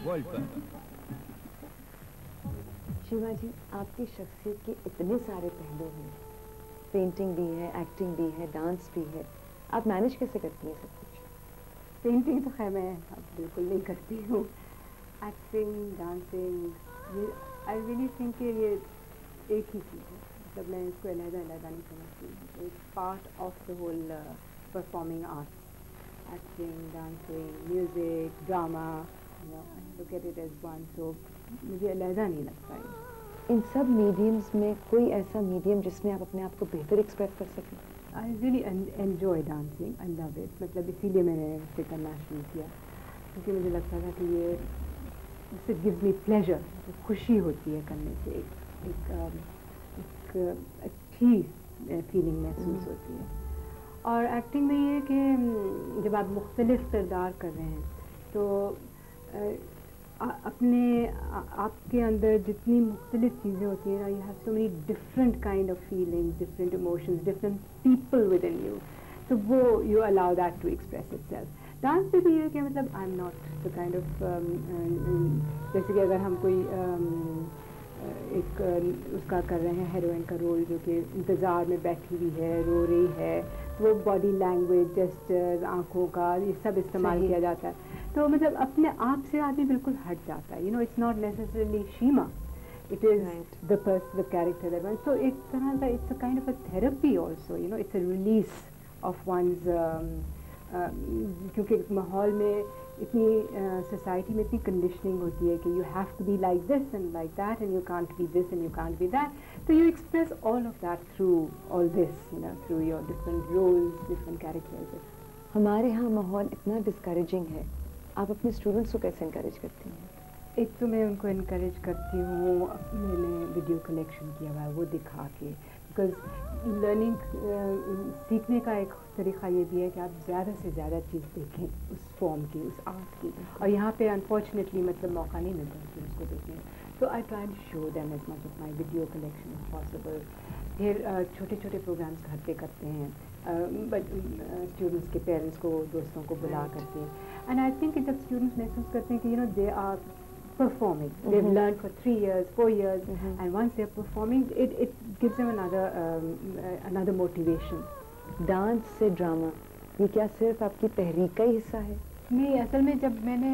World पर। शिवा जी, आपकी शख्सियत के इतने सारे पहलू हैं, पेंटिंग भी है, एक्टिंग भी है, डांस भी है, आप मैनेज कैसे करती हैं सब कुछ? पेंटिंग तो खैर मैं अब बिल्कुल नहीं करती हूँ। एक्टिंग, डांसिंग, ये आई रियली थिंक कि ये एक ही चीज़ है, मतलब मैं इसको अलग-अलग नहीं समझती। It's part of the whole performing arts, acting, dancing, music, drama, look at it as one, so मुझे अलग नहीं लगता है। इन सब मीडियम्स में कोई ऐसा मीडियम जिसमें आप अपने आप को बेहतर एक्सप्रेस कर सकें? I really enjoy dancing, I love it, मतलब इसीलिए मैंने इसे करना शुरू किया, क्योंकि मुझे लगता था कि ये इट गिव्स मी प्लेजर, खुशी होती है करने से, एक अच्छी फीलिंग महसूस होती है। और एक्टिंग में ये कि जब आप मुख्तलिफ किरदार कर रहे हैं तो अपने आपके अंदर जितनी मुख्तलिफ चीज़ें होती हैं ना, you have so many different kind of feelings, different emotions, different people within you, तो वो you allow that to express itself. Dance में भी ये कि मतलब I am not the kind of, जैसे कि अगर हम कोई एक उसका कर रहे हैं हीरोइन का रोल जो कि इंतज़ार में बैठी हुई है, रो रही है, वो बॉडी लैंग्वेज, जेस्चर, आँखों का ये सब इस्तेमाल किया जाता है, तो मतलब अपने आप से आदमी बिल्कुल हट जाता है। You know, it's not necessarily शीमा, it is the character that one. So it's a kind of a therapy also, you know, it's a release of one's क्योंकि माहौल में इतनी सोसाइटी में इतनी कंडीशनिंग होती है कि you have to be like this and like that and you can't be this and you can't be that, so you express all of that through all this, you know, through your different roles, different characters. हमारे यहाँ माहौल इतना discouraging है, आप अपने students को कैसे encourage करती हैं? एक तो मैं उनको इनकरेज करती हूँ, मैंने वीडियो कलेक्शन किया हुआ है वो दिखा के, बिकॉज लर्निंग सीखने का एक तरीक़ा ये भी है कि आप ज़्यादा से ज़्यादा चीज़ देखें उस फॉर्म की, उस आर्ट की, और यहाँ पे अनफॉर्चुनेटली मतलब मौका नहीं मिलता कि उसको देखने, तो I try to show them as much of my video collection is possible. फिर छोटे छोटे प्रोग्राम्स घर पे करते हैं, स्टूडेंट्स के पेरेंट्स को, दोस्तों को बुला करके, एंड आई थिंक जब स्टूडेंट्स महसूस करते हैं कि you know they are performing, they've learned for 3 years, 4 years, and once they're performing, it gives them another motivation. Dance से ड्रामा, ये क्या सिर्फ आपकी तहरीक का ही हिस्सा है? नहीं, असल में जब मैंने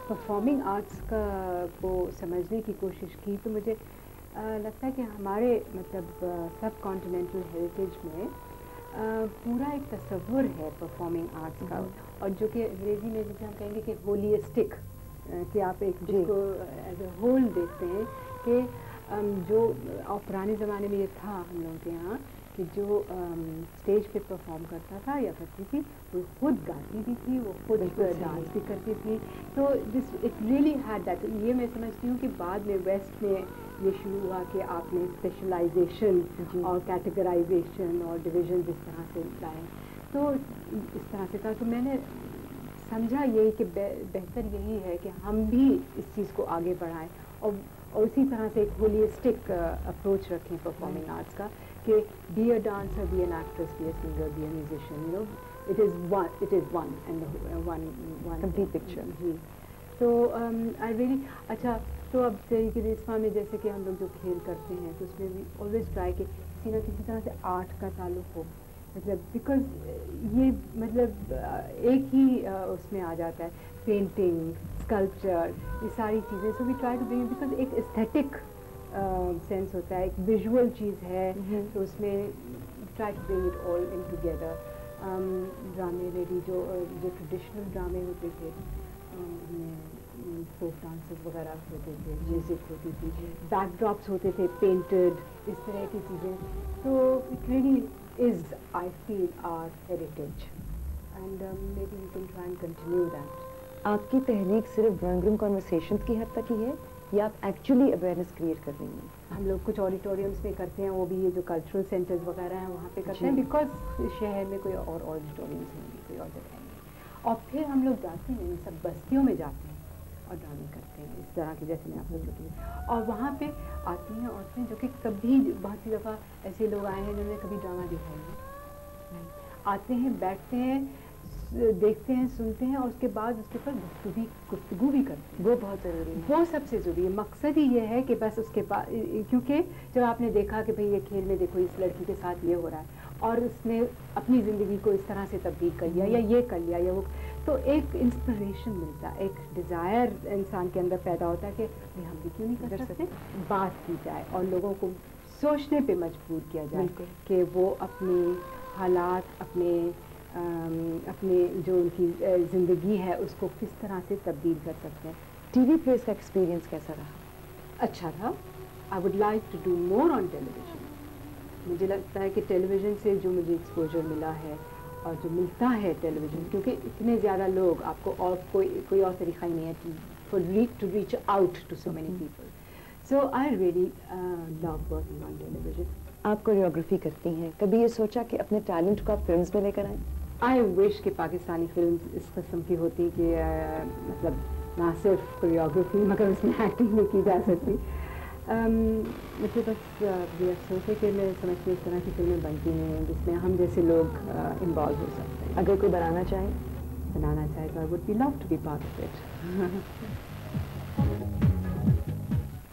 परफॉर्मिंग आर्ट्स को समझने की कोशिश की तो मुझे लगता है कि हमारे मतलब सब कॉन्टिनेंटल हेरिटेज में पूरा एक तस्वुर है परफॉर्मिंग आर्ट्स का, और जो कि अंग्रेजी में जिसे हम कहेंगे कि होलिस्टिक, कि आप एक जिसको एज ए होल देखते हैं कि जो और पुराने ज़माने में ये था हम लोगों के यहाँ कि जो स्टेज पे परफॉर्म करता था या करती थी वो खुद गाती भी थी, वो खुद डांस भी करती थी, तो this it really had that. ये मैं समझती हूँ कि बाद में वेस्ट में ये शुरू हुआ कि आपने स्पेशलाइजेशन और कैटेगराइजेशन और डिवीज़न जिस तरह से लाए, तो इस तरह से था, तो मैंने समझा यही कि बेहतर यही है कि हम भी इस चीज़ को आगे बढ़ाएं और उसी तरह से एक होलिस्टिक अप्रोच रखें परफॉर्मिंग आर्ट्स का, कि be a dancer, be an actress, be a singer, be a musician, you know, it is one and one complete picture. जी, तो आई रियली अच्छा, तो अब तरीके रिश्मा में जैसे कि हम लोग जो खेल करते हैं तो उसमें भी ऑलवेज ट्राई कि किसी न किसी तरह से आर्ट का ताल्लुक हो, मतलब बिकॉज ये मतलब एक ही उसमें आ जाता है, पेंटिंग, स्कल्पचर, ये सारी चीज़ें, so we try to bring, because एक एस्थेटिक सेंस होता है, एक विजुअल चीज़ है, तो उसमें try to bring it all in together. ड्रामे में भी जो ट्रेडिशनल ड्रामे होते थे, फोक डांसेस वगैरह होते थे, म्यूज़िक होती थी, बैकड्रॉप्स होते थे पेंटेड, इस तरह की चीज़ें, तो it really is, I feel, our heritage, and maybe we can try and continue that. आपकी तहरीक सिर्फ ड्राइंग रूम कॉन्वर्सेशंस की हद तक ही है या आप एक्चुअली अवेयरनेस क्रिएट कर रही हैं? हम लोग कुछ ऑडिटोरियम्स में करते हैं, वो भी ये जो कल्चरल सेंटर्स वगैरह हैं वहाँ पे करते हैं, बिकॉज शहर में कोई और ऑडिटोरियम्स नहीं, कोई और जगह नहीं, और फिर हम लोग जाते हैं इन सब बस्तियों में जाते हैं और ड्रामे करते हैं इस तरह के, जैसे मैं आपको बताती हूँ, और वहाँ पे आती हैं औरतें जो कि कभी, बहुत सी दफ़ा ऐसे लोग आए हैं जिन्होंने कभी ड्रामा देखा नहीं, आते हैं, बैठते हैं, دیکھتے ہیں, سنتے ہیں, اور اس کے بعد اس کے اوپر گفتگو بھی کرتے ہیں. وہ بہت ضروری ہے. وہ سب سے ضروری ہے. مقصد ہی یہ ہے کہ بس اس کے بعد, کیونکہ جب آپ نے دیکھا کہ بھئی یہ کھیل میں دیکھو اس لڑکی کے ساتھ یہ ہو رہا ہے اور اس نے اپنی زندگی کو اس طرح سے تبدیل کر لیا یا یہ کر لیا یا وہ, تو ایک انسپریشن ملتا ہے, ایک ڈیزائر انسان کے اندر پیدا ہوتا ہے کہ ہم بھی کیوں نہیں کر سکتے. بات کی جائے اور لوگوں کو سوچنے پہ مجبور کیا جائے کہ وہ اپنی حالات, اپنے جو ان کی زندگی ہے اس کو کس طرح سے تبدیل کر سکتے ہیں. ٹی وی پہ اس کا ایکسپیرینس کیسا رہا؟ اچھا تھا. I would like to do more on television. مجھے لگتا ہے کہ ٹیلی ویژن سے جو مجھے ایکسپوجر ملا ہے اور جو ملتا ہے ٹیلی ویژن, کیونکہ اتنے زیادہ لوگ, آپ کو اور کوئی اور طریقہ ہی نہیں ہے to reach out to so many people. So I really love working on television. آپ کوریوگرافی کرتی ہیں, کبھی یہ سوچا کہ اپنے ٹیلنٹ کو آپ فلمز میں لے کر آئیں؟ آئی وش کہ پاکستانی فلمز اس قسم کی ہوتی کہ مطلب نہ صرف کوریوگرافی مگر اس میں ایکٹنگ بھی کی جا سکتی. مجھے بس یہ افسوس ہے کہ میں سمجھتی ہوں اس طرح کی فلمیں بنتی ہیں جس میں ہم جیسے لوگ انوالو ہو سکتے ہیں. اگر کوئی بنانا چاہے تو I would be love to be part of it.